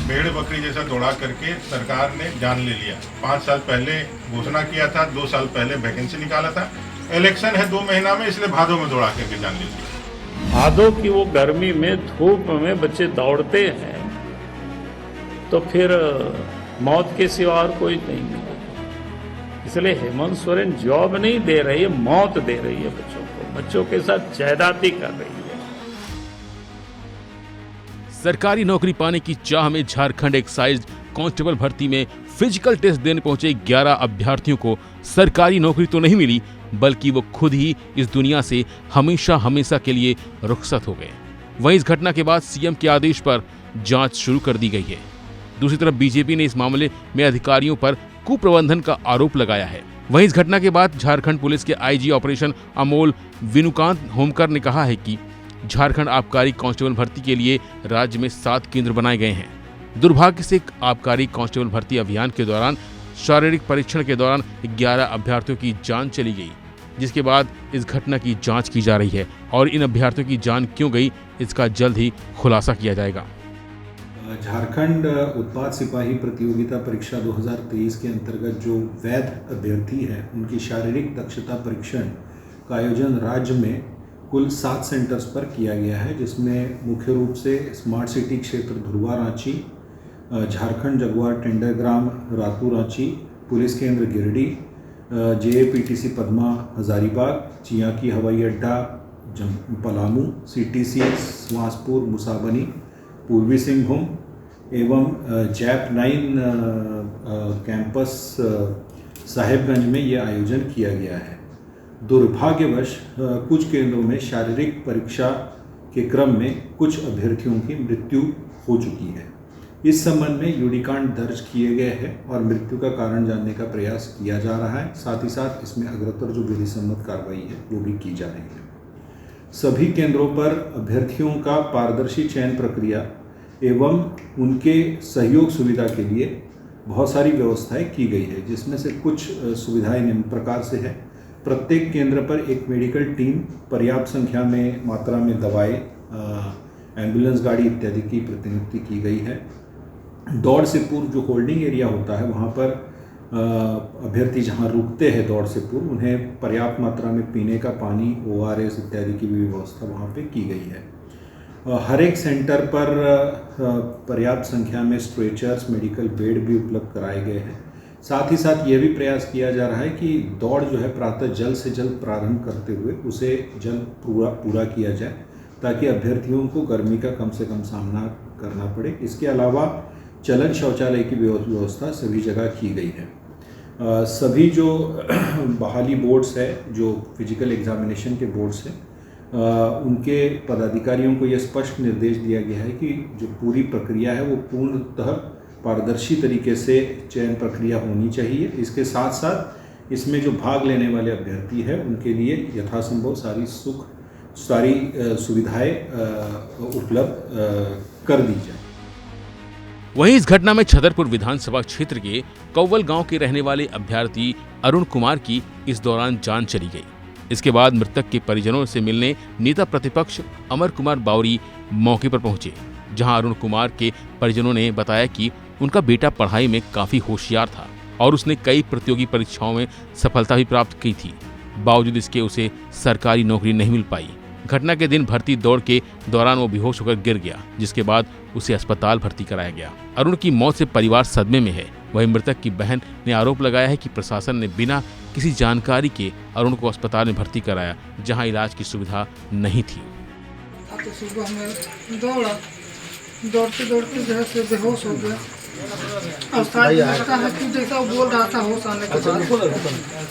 भेड़ बकरी जैसा दौड़ा करके सरकार ने जान ले लिया। 5 साल पहले घोषणा किया था, 2 साल पहले वैकेंसी निकाला था, इलेक्शन है 2 महीना में, इसलिए भादों में दौड़ा करके जान ले लिया। भादों की वो गर्मी में धूप में बच्चे दौड़ते हैं तो फिर मौत के सिवा और कोई नहीं मिलेगी। इसलिए हेमंत सोरेन जॉब नहीं दे रही है, मौत दे रही है बच्चों को, बच्चों के साथ जायदाती कर रही है। सरकारी नौकरी पाने की चाह में झारखंड एक्साइज कांस्टेबल भर्ती में फिजिकल टेस्ट देने पहुंचे 11 अभ्यर्थियों को सरकारी नौकरी तो नहीं मिली, बल्कि वो खुद ही इस दुनिया से हमेशा हमेशा के लिए रुखसत हो गए। वहीं इस घटना के बाद सीएम के आदेश पर जांच शुरू कर दी गई है। दूसरी तरफ बीजेपी ने इस मामले में अधिकारियों पर कुप्रबंधन का आरोप लगाया है। वहीं इस घटना के बाद झारखंड पुलिस के आईजी ऑपरेशन अमोल विनुकांत होमकर ने कहा है कि झारखंड आबकारी कांस्टेबल भर्ती के लिए राज्य में 7 केंद्र बनाए गए हैं। दुर्भाग्य से आबकारी कांस्टेबल भर्ती अभियान के दौरान शारीरिक परीक्षण के दौरान 11 अभ्यर्थियों की जान चली गई, जिसके बाद इस घटना की जांच की जा रही है और इन अभ्यर्थियों की जान क्यों गई इसका जल्द ही खुलासा किया जाएगा। झारखंड उत्पाद सिपाही प्रतियोगिता परीक्षा 2023 के अंतर्गत जो वैध अभ्यर्थी हैं उनकी शारीरिक दक्षता परीक्षण का आयोजन राज्य में कुल 7 सेंटर्स पर किया गया है, जिसमें मुख्य रूप से स्मार्ट सिटी क्षेत्र धुरवा रांची, झारखंड जगुआर टेंडरग्राम रातू रांची, पुलिस केंद्र गिरिडीह, जेएपीटीसी पदमा हजारीबाग, चियाकी हवाई अड्डा पलामू, सीटीसी स्वासपुर मुसाबनी, पूर्वी सिंहभूम एवं जैप 9 कैंपस साहेबगंज में ये आयोजन किया गया है। दुर्भाग्यवश कुछ केंद्रों में शारीरिक परीक्षा के क्रम में कुछ अभ्यर्थियों की मृत्यु हो चुकी है। इस संबंध में यूडीकांड दर्ज किए गए हैं और मृत्यु का कारण जानने का प्रयास किया जा रहा है। साथ ही साथ इसमें अग्रतर जो विधि सम्मत कार्रवाई है वो भी की जा रही है। सभी केंद्रों पर अभ्यर्थियों का पारदर्शी चयन प्रक्रिया एवं उनके सहयोग सुविधा के लिए बहुत सारी व्यवस्थाएं की गई है, जिसमें से कुछ सुविधाएं निम्न प्रकार से है। प्रत्येक केंद्र पर एक मेडिकल टीम, पर्याप्त संख्या में मात्रा में दवाएं, एम्बुलेंस गाड़ी इत्यादि की प्रतिनियुक्ति की गई है। दौड़ से पूर्व जो होल्डिंग एरिया होता है वहाँ पर अभ्यर्थी जहाँ रुकते हैं दौड़ से पूर्व उन्हें पर्याप्त मात्रा में पीने का पानी, ORS इत्यादि की भी व्यवस्था वहाँ पे की गई है। हर एक सेंटर पर पर्याप्त संख्या में स्ट्रेचर्स, मेडिकल बेड भी उपलब्ध कराए गए हैं। साथ ही साथ ये भी प्रयास किया जा रहा है कि दौड़ जो है प्रातः जल्द से जल्द प्रारंभ करते हुए उसे जल्द पूरा किया जाए, ताकि अभ्यर्थियों को गर्मी का कम से कम सामना करना पड़े। इसके अलावा चलन शौचालय की व्यवस्था सभी जगह की गई है। सभी जो बहाली बोर्ड्स है, जो फिजिकल एग्जामिनेशन के बोर्ड्स हैं, उनके पदाधिकारियों को यह स्पष्ट निर्देश दिया गया है कि जो पूरी प्रक्रिया है वो पूर्णतः पारदर्शी तरीके से चयन प्रक्रिया होनी चाहिए। इसके साथ साथ इसमें जो भाग लेने वाले अभ्यर्थी हैं उनके लिए यथासंभव सारी सुविधाएं उपलब्ध कर दी जाए। वहीं इस घटना में छतरपुर विधानसभा क्षेत्र के कौवल गांव के रहने वाले अभ्यर्थी अरुण कुमार की इस दौरान जान चली गई। इसके बाद मृतक के परिजनों से मिलने नेता प्रतिपक्ष अमर कुमार बावरी मौके पर पहुंचे, जहां अरुण कुमार के परिजनों ने बताया कि उनका बेटा पढ़ाई में काफी होशियार था और उसने कई प्रतियोगी परीक्षाओं में सफलता भी प्राप्त की थी। बावजूद इसके उसे सरकारी नौकरी नहीं मिल पाई। घटना के दिन भर्ती दौड़ के दौरान वो बेहोश होकर गिर गया, जिसके बाद उसे अस्पताल भर्ती कराया गया। अरुण की मौत से परिवार सदमे में है। वहीं मृतक की बहन ने आरोप लगाया है कि प्रशासन ने बिना किसी जानकारी के अरुण को अस्पताल में भर्ती कराया, जहां इलाज की सुविधा नहीं थी। तो सुबह में दौड़ते जो है से बेहोश हो गया। और शायद लगता है कि जैसा वो बोल रहा था होश आने के बाद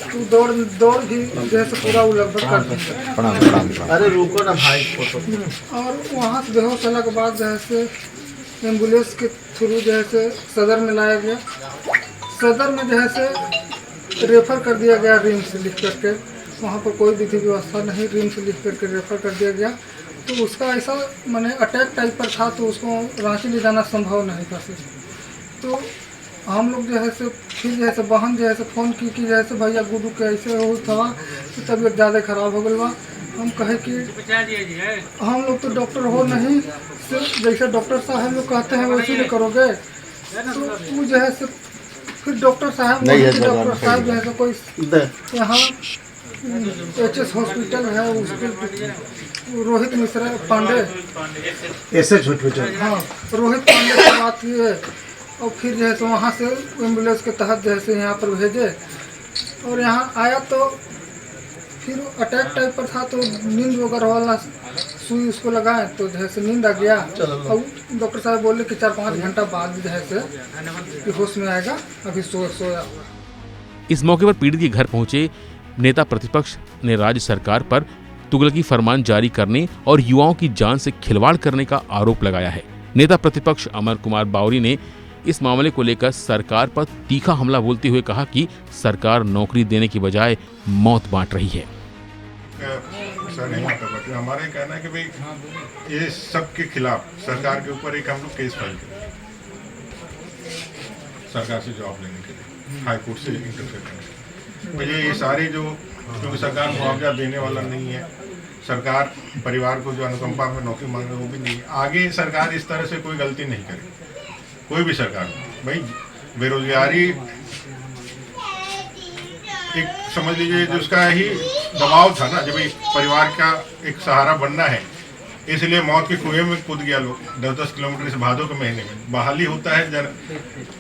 तो दौड़ भी जैसे पूरा वो लगभग कर दिया। अरे रुको ना भाई। और वहाँ से बेहोश होने के बाद जैसे एम्बुलेंस के थ्रू जैसे सदर में लाया गया। सदर में जैसे रेफर कर दिया गया रिम्स लिख करके। वहाँ पर कोई विधि व्यवस्था नहीं, रिम्स लिख करके रेफर कर दिया गया। तो उसका ऐसा माने अटैक टाइप पर था, तो उसको रांची ले जाना संभव नहीं था। तो हम लोग जो है से फिर जो है बहन जो है फ़ोन की जो है भैया गुड्डू के ऐसे हो था कि तबीयत ज़्यादा खराब हो गई बा, हम कहे कि हम लोग तो डॉक्टर हो नहीं, सिर्फ जैसे डॉक्टर साहब लोग कहते हैं वैसे ही करोगे, तो वो जो है फिर डॉक्टर साहब डॉक्टर साहब जो है तो कोई यहाँ HS हॉस्पिटल है, उसके रोहित मिश्रा पांडे SS हॉस्पिटल, हाँ रोहित पांडे से बात की है, और फिर जो है तो वहाँ से एम्बुलेंस के तहत जो है से यहाँ पर भेजे, और यहाँ आया तो फिर अटैक टाइप पर था, तो नींद वगैरह वाला सुई उसको लगाए तो जो है से नींद आ गया, और डॉक्टर साहब बोले कि 4-5 घंटा बाद जो है से होश में आएगा, अभी सोया हुआ। इस मौके पर पीड़ित के घर पहुंचे नेता प्रतिपक्ष ने राज्य सरकार पर तुगलकी फरमान जारी करने और युवाओं की जान से खिलवाड़ करने का आरोप लगाया है। नेता प्रतिपक्ष अमर कुमार बावरी ने इस मामले को लेकर सरकार पर तीखा हमला बोलते हुए कहा कि सरकार नौकरी देने की बजाय मौत बांट रही है। सर नहीं आता, बट हमारा कहना है कि भाई ये सब के खिलाफ सरकार के ऊपर एक हम लोग केस फाइल करें, सरकार से जॉब लेने के लिए, हाई कोर्ट से इंटरफेयर करने। मुझे ये सारे जो, क्योंकि सरकार मुआवजा देने वाला नहीं है, सरकार परिवार को जो अनुकंपा में नौकरी मांग रहे वो भी नहीं है, आगे सरकार इस तरह से कोई गलती नहीं करे, कोई भी सरकार भाई। बेरोजगारी एक समझ लीजिए जो उसका ही दबाव था ना, जब परिवार का एक सहारा बनना है, इसलिए मौत के कुएं में कूद गया लोग। 10-10 किलोमीटर इस भादों के महीने में बहाली होता है,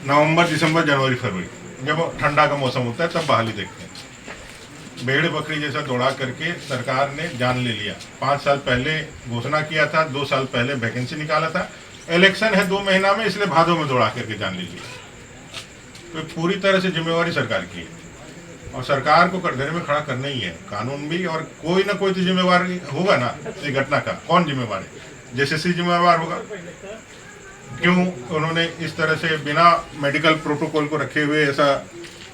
नवंबर, दिसंबर, जनवरी, फरवरी, जब ठंडा का मौसम होता है तब बहाली देखते हैं। भेड़ बकरी जैसा दौड़ा करके सरकार ने जान ले लिया। 5 साल पहले घोषणा किया था, 2 साल पहले वैकेंसी निकाला था, इलेक्शन है 2 महीना में, इसलिए भादों में दौड़ा करके जान ले लिया। तो पूरी तरह से जिम्मेवारी सरकार की है, और सरकार को कर देने में खड़ा करना ही है, कानून भी, और कोई ना कोई तो जिम्मेवार होगा ना इस घटना का। कौन जिम्मेवार है? JCC जिम्मेवार होगा। क्यों उन्होंने इस तरह से बिना मेडिकल प्रोटोकॉल को रखे हुए ऐसा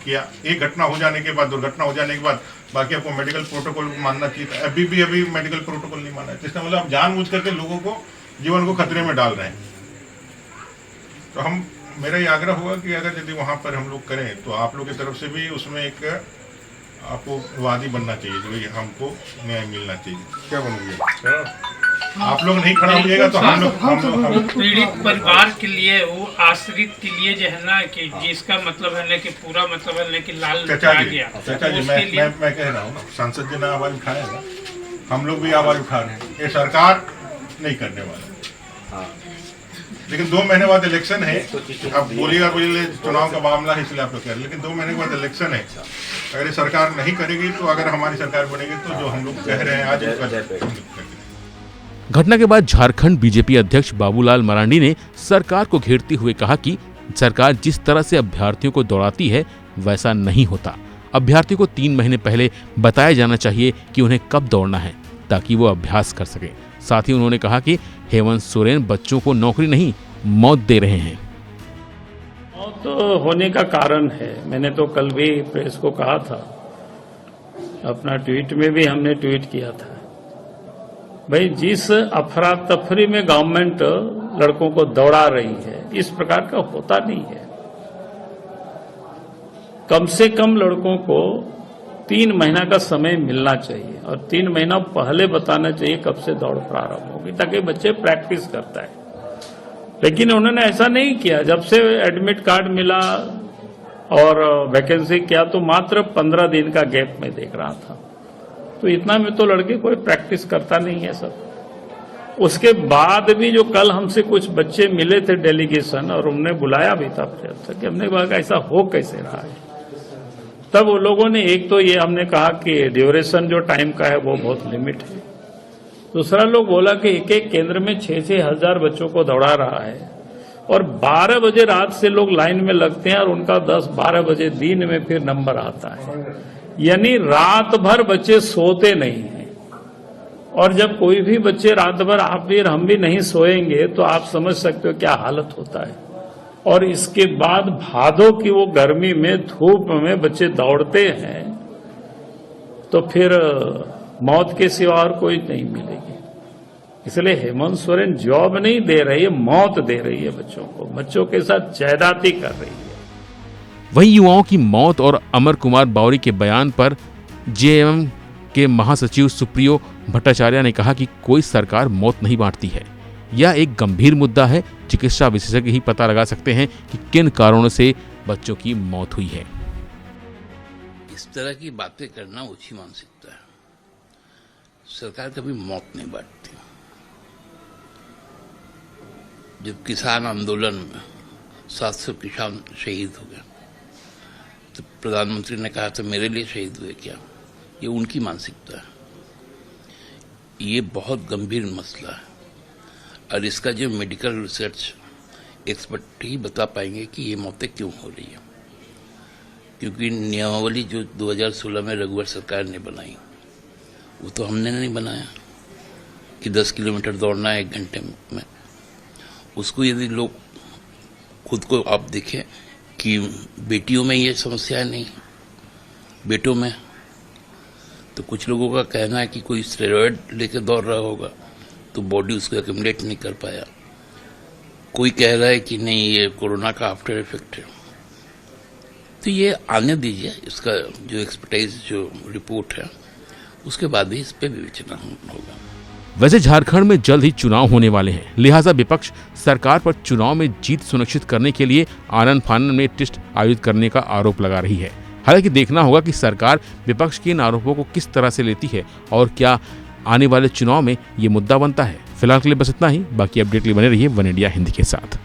किया? एक घटना हो जाने के बाद, दुर्घटना हो जाने के बाद बाकी आपको मेडिकल प्रोटोकॉल को मानना चाहिए था। अभी मेडिकल प्रोटोकॉल नहीं माना है, इसका मतलब आप जानबूझ करके लोगों को, जीवन को खतरे में डाल रहे हैं। तो मेरा ये आग्रह होगा कि अगर यदि वहाँ पर हम लोग करें तो आप लोग की तरफ से भी उसमें एक आपको वादी बनना चाहिए, जो ये हमको न्याय मिलना चाहिए। क्या बनोगे? आप लोग नहीं खड़ा होइएगा तो हम लोग पीड़ित परिवार के लिए, वो आश्रित के लिए जो है ना, कि जिसका मतलब है ना कि पूरा मतलब है ना कि लाल चाचा गया। जी मैं कह रहा हूँ ना, सांसद जी ने आवाज उठाया है, हम लोग भी आवाज उठा रहे हैं। ये सरकार नहीं करने वाला, लेकिन 2 महीने बाद इलेक्शन है। अब बोलिएगा चुनाव का मामला है इसलिए आप लोग कह रहे हैं, लेकिन 2 महीने के बाद इलेक्शन है। अगर ये सरकार नहीं करेगी तो अगर हमारी सरकार बनेगी तो जो हम लोग कह रहे हैं आज। घटना के बाद झारखंड बीजेपी अध्यक्ष बाबूलाल मरांडी ने सरकार को घेरते हुए कहा कि सरकार जिस तरह से अभ्यर्थियों को दौड़ाती है वैसा नहीं होता। अभ्यर्थियों को 3 महीने पहले बताया जाना चाहिए कि उन्हें कब दौड़ना है, ताकि वो अभ्यास कर सके। साथ ही उन्होंने कहा कि हेमंत सोरेन बच्चों को नौकरी नहीं, मौत दे रहे हैं। मौत होने का कारण है, मैंने तो कल भी प्रेस को कहा था, अपना ट्वीट में भी हमने ट्वीट किया था, भाई जिस अफरा तफरी में गवर्नमेंट लड़कों को दौड़ा रही है, इस प्रकार का होता नहीं है। कम से कम लड़कों को 3 महीना का समय मिलना चाहिए, और 3 महीना पहले बताना चाहिए कब से दौड़ प्रारंभ होगी, ताकि बच्चे प्रैक्टिस करता है। लेकिन उन्होंने ऐसा नहीं किया। जब से एडमिट कार्ड मिला और वैकेंसी किया तो मात्र 15 दिन का गैप में देख रहा था, तो इतना में तो लड़के कोई प्रैक्टिस करता नहीं है सब। उसके बाद भी जो कल हमसे कुछ बच्चे मिले थे डेलीगेशन, और उन्होंने बुलाया भी था प्रेस कि हमने कहा ऐसा हो कैसे रहा है। तब वो लोगों ने, एक तो ये हमने कहा कि ड्यूरेशन जो टाइम का है वो बहुत लिमिट है। दूसरा लोग बोला कि एक केंद्र में 6-6 हजार बच्चों को दौड़ा रहा है, और 12 बजे रात से लोग लाइन में लगते हैं, और उनका 10-12 बजे दिन में फिर नंबर आता है। यानी रात भर बच्चे सोते नहीं हैं, और जब कोई भी बच्चे रात भर, आप भी हम भी नहीं सोएंगे तो आप समझ सकते हो क्या हालत होता है। और इसके बाद भादों की वो गर्मी में, धूप में बच्चे दौड़ते हैं, तो फिर मौत के सिवा और कोई नहीं मिलेगी। इसलिए हेमंत सोरेन जॉब नहीं दे रही है, मौत दे रही है बच्चों को, बच्चों के साथ ज्यादती कर रही है। वहीं युवाओं की मौत और अमर कुमार बावरी के बयान पर जेएमएम के महासचिव सुप्रियो भट्टाचार्य ने कहा कि कोई सरकार मौत नहीं बांटती है। यह एक गंभीर मुद्दा है। चिकित्सा विशेषज्ञ ही पता लगा सकते हैं कि किन कारणों से बच्चों की मौत हुई है। इस तरह की बातें करना ऊंची मानसिकता है। सरकार कभी मौत नहीं बांटती। जब किसान आंदोलन में 700 किसान शहीद हो गए तो प्रधानमंत्री ने कहा था मेरे लिए शहीद हुए क्या? ये उनकी मानसिकता है। ये बहुत गंभीर मसला है और इसका जो मेडिकल रिसर्च एक्सपर्ट ही बता पाएंगे कि ये मौतें क्यों हो रही है, क्योंकि नियमावली जो 2016 में रघुवर सरकार ने बनाई वो तो हमने नहीं बनाया कि 10 किलोमीटर दौड़ना है 1 घंटे में। उसको यदि लोग खुद को आप देखें कि बेटियों में ये समस्या नहीं, बेटों में तो कुछ लोगों का कहना है कि कोई स्टेरॉयड लेकर दौड़ रहा होगा तो बॉडी उसको एक्यूमुलेट नहीं कर पाया। कोई कह रहा है कि नहीं ये कोरोना का आफ्टर इफेक्ट है। तो ये आने दीजिए, इसका जो एक्सपर्टाइज जो रिपोर्ट है उसके बाद ही इस पर विवेचना होगा। वैसे झारखंड में जल्द ही चुनाव होने वाले हैं, लिहाजा विपक्ष सरकार पर चुनाव में जीत सुनिश्चित करने के लिए आनन फानन में टेस्ट आयोजित करने का आरोप लगा रही है। हालांकि देखना होगा कि सरकार विपक्ष के इन आरोपों को किस तरह से लेती है और क्या आने वाले चुनाव में ये मुद्दा बनता है। फिलहाल के लिए बस इतना ही। बाकी अपडेट के लिए बने रहिए वन इंडिया हिंदी के साथ।